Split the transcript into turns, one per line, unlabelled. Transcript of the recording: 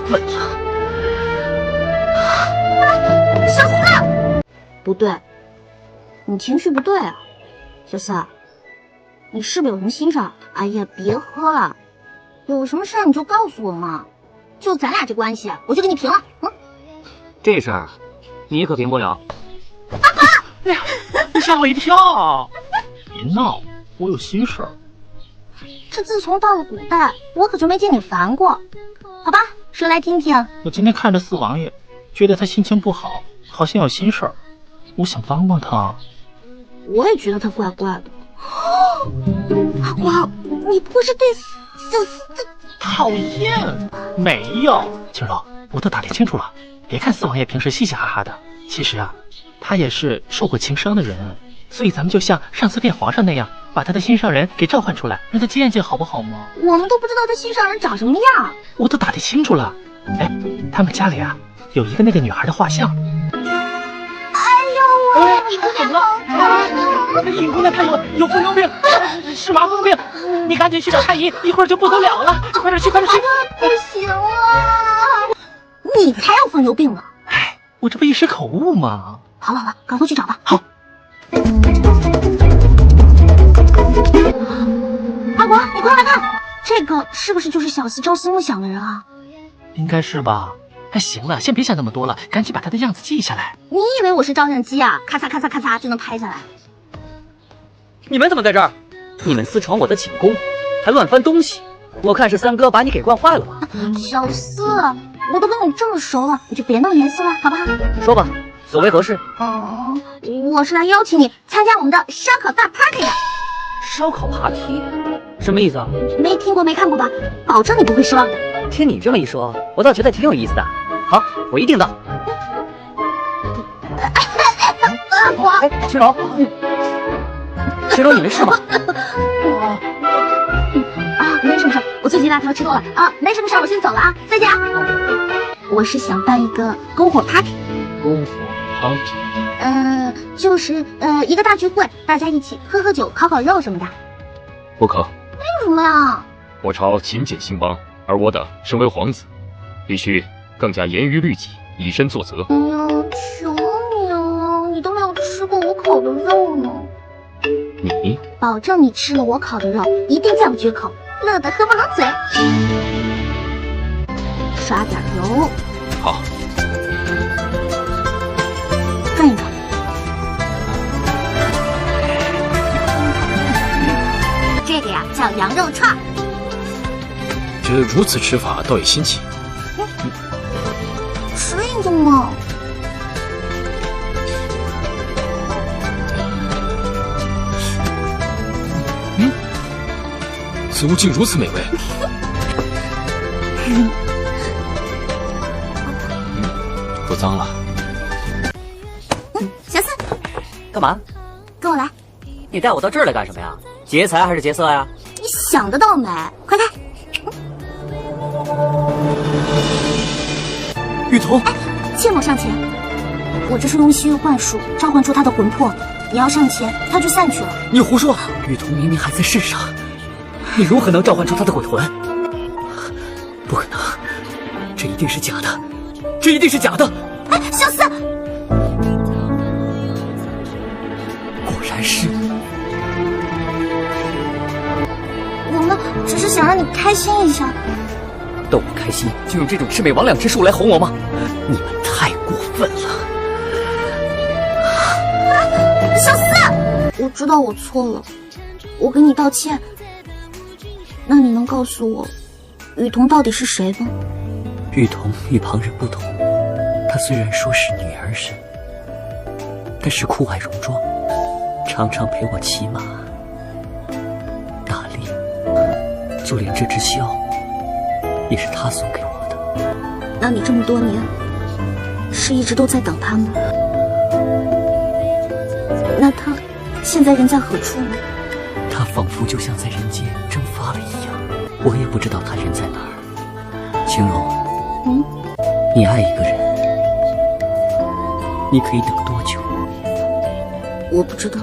分了。
小四，不对，你情绪不对啊，小四，你是不是有什么心事儿？哎呀，别喝了，有什么事儿你就告诉我嘛，就咱俩这关系，我就给你平了。
这事儿你可平不了。阿哥，哎呀，你吓我一跳！别闹，我有心事儿。
这自从到了古代，我可就没见你烦过。好吧，说来听听。
我今天看着四王爷，觉得他心情不好，好像有心事儿，我想帮帮他。
我也觉得他怪怪的。阿光，你不会是对小四
讨厌？没有，青柔，我都打听清楚了。别看四王爷平时嘻嘻哈哈的，其实啊，他也是受过情伤的人，所以咱们就像上次骗皇上那样，把他的心上人给召唤出来，让他见见，好不好吗？
我们都不知道他心上人长什么样。
我都打听清楚了。哎，他们家里啊有一个那个女孩的画像。你怎么了？尹姑娘她有疯牛病，是麻风病，你赶紧去找太医，一会儿就不得了了，快点去，快点去！
不行啊，你才有疯牛病呢！
哎，我这不一时口误吗？
好了好了，赶快去找吧。
好。
阿国，你快来看，这个是不是就是小四朝思暮想的人啊？
应该是吧。哎，行了，先别想那么多了，赶紧把他的样子记下来。
你以为我是照相机啊？咔嚓咔嚓咔嚓就能拍下来？
你们怎么在这儿？你们私闯我的寝宫，还乱翻东西，我看是三哥把你给惯坏了吧？
小四，我都跟你这么熟了，你就别那么严肃了，好不好？
说吧，所谓何事？
我是来邀请你参加我们的烧烤大 party 的。
烧烤party，什么意思啊？
没听过没看过吧？保证你不会失望的。
听你这么一说，我倒觉得挺有意思的。好，我一定到。
阿国，
哎，青柔，青柔，你没事吗？
没什么事，我最近辣条吃多了啊，没什么事，我先走了啊，再见啊。我是想办一个篝火 party。
篝火 party？
就是一个大聚会，大家一起喝喝酒、烤烤肉什么的。
不可。
为什么呀？
我朝勤俭兴邦，而我等身为皇子，必须更加严于律己，以身作则。
哎呀，求你了，你都没有吃过我烤的肉呢。
你
保证你吃了我烤的肉，一定赞不绝口，乐得合不拢嘴。刷点油。
好。
转一转。这个呀叫羊肉串。
觉得如此吃法倒也新奇。
吃一个嘛。
此物竟如此美味。不脏了。
小四，
干嘛？
跟我来。
你带我到这儿来干什么呀？劫财还是劫色呀？
你想得到没？快看。
雨桐，
切莫上前，我这是用西域幻术召唤出他的魂魄，你要上前，他就散去了。
你胡说！雨桐明明还在世上，你如何能召唤出他的鬼魂？不可能，这一定是假的，这一定是假的！
哎，小四，
果然是。
我们只是想让你开心一下。
逗我开心，就用这种魑魅魍魉之术来哄我吗？你们太过分了！
小四，我知道我错了，我给你道歉。那你能告诉我，雨桐到底是谁吗？
雨桐与旁人不同，她虽然说是女儿身，但是酷爱戎装，常常陪我骑马、打猎，就连这只箫也是她送给我的。
那你这么多年是一直都在等他吗？那他现在人在何处呢？
他仿佛就像在人间蒸发了一样，我也不知道他人在哪儿。青柔，你爱一个人，你可以等多久？
我不知道。